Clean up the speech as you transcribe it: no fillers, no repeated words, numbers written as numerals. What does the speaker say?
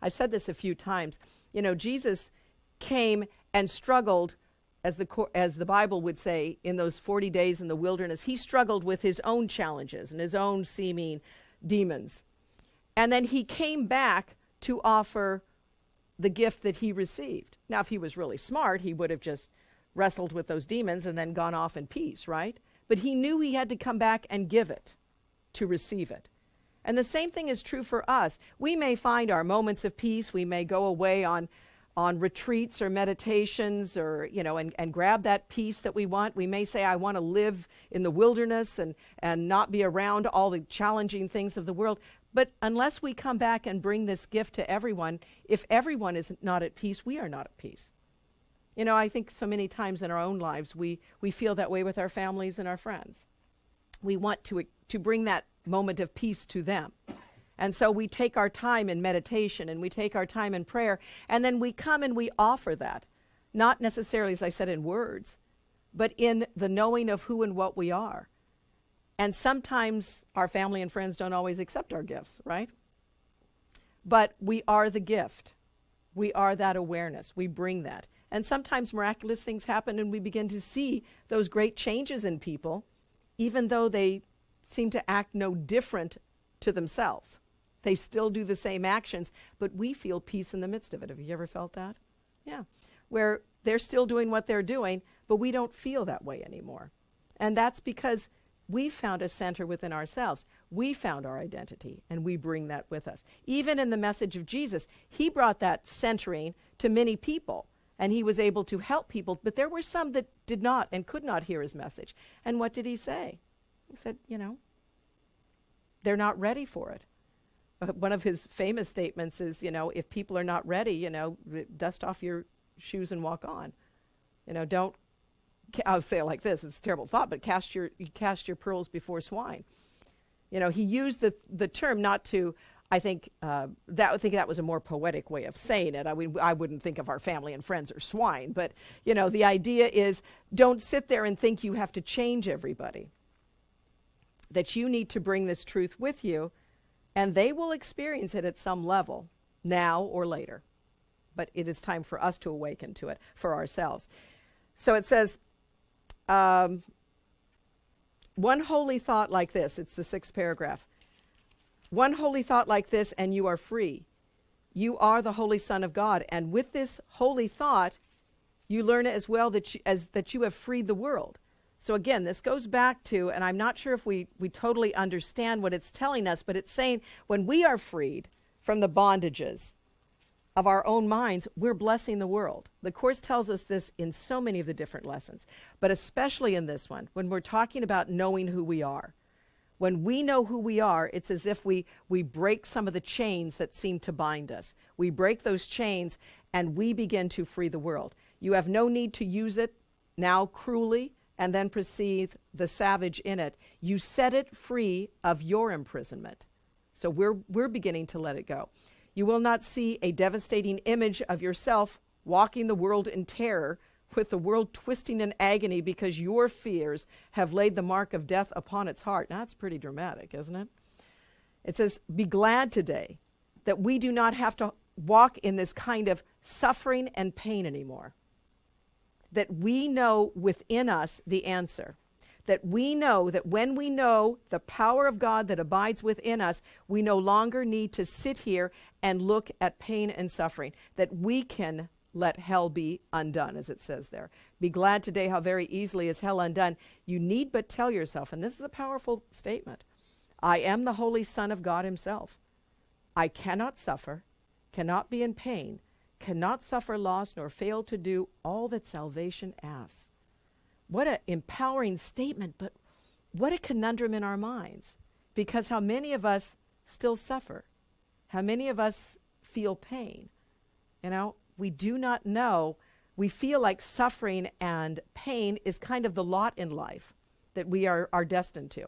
I've said this a few times. Jesus came and struggled, as the Bible would say, in those 40 days in the wilderness. He struggled with his own challenges and his own seeming demons. And then he came back to offer the gift that he received. Now, if he was really smart, he would have just wrestled with those demons and then gone off in peace, right? But he knew he had to come back and give it to receive it. And the same thing is true for us. We may find our moments of peace. We may go away on retreats or meditations, or, and grab that peace that we want. We may say, I want to live in the wilderness and not be around all the challenging things of the world. But unless we come back and bring this gift to everyone, if everyone is not at peace, we are not at peace. I think so many times in our own lives, we feel that way with our families and our friends. We want to bring that moment of peace to them. And so we take our time in meditation and we take our time in prayer, and then we come and we offer that. Not necessarily, as I said, in words, but in the knowing of who and what we are. And sometimes our family and friends don't always accept our gifts, right? But we are the gift. We are that awareness. We bring that. And sometimes miraculous things happen and we begin to see those great changes in people, even though they seem to act no different to themselves. They still do the same actions, but we feel peace in the midst of it. Have you ever felt that? Yeah. Where they're still doing what they're doing, but we don't feel that way anymore. And that's because we found a center within ourselves. We found our identity, and we bring that with us. Even in the message of Jesus, he brought that centering to many people, and he was able to help people, but there were some that did not and could not hear his message. And what did he say? He said, they're not ready for it. One of his famous statements is, if people are not ready, dust off your shoes and walk on. Don't, I'll say it like this, it's a terrible thought, but cast your pearls before swine. He used the term not to, I think that was a more poetic way of saying it. I wouldn't think of our family and friends as swine, but, the idea is don't sit there and think you have to change everybody. That you need to bring this truth with you, and they will experience it at some level, now or later. But it is time for us to awaken to it for ourselves. So it says, one holy thought like this, it's the 6th paragraph. One holy thought like this, and you are free. You are the Holy Son of God. And with this holy thought, you learn as well that you have freed the world. So again, this goes back to, and I'm not sure if we totally understand what it's telling us, but it's saying when we are freed from the bondages of our own minds, we're blessing the world. The Course tells us this in so many of the different lessons, but especially in this one, when we're talking about knowing who we are. When we know who we are, it's as if we break some of the chains that seem to bind us. We break those chains and we begin to free the world. You have no need to use it now cruelly and then perceive the savage in it. You set it free of your imprisonment. So we're beginning to let it go. You will not see a devastating image of yourself walking the world in terror, with the world twisting in agony because your fears have laid the mark of death upon its heart. Now, that's pretty dramatic, isn't it? It says, be glad today that we do not have to walk in this kind of suffering and pain anymore. That we know within us the answer. That we know that when we know the power of God that abides within us, we no longer need to sit here and look at pain and suffering. That we can let hell be undone, as it says there. Be glad today how very easily is hell undone. You need but tell yourself, and this is a powerful statement, I am the Holy Son of God himself. I cannot suffer, cannot be in pain, cannot suffer loss, nor fail to do all that salvation asks. What an empowering statement, but what a conundrum in our minds. Because how many of us still suffer? How many of us feel pain? We do not know. We feel like suffering and pain is kind of the lot in life that we are destined to.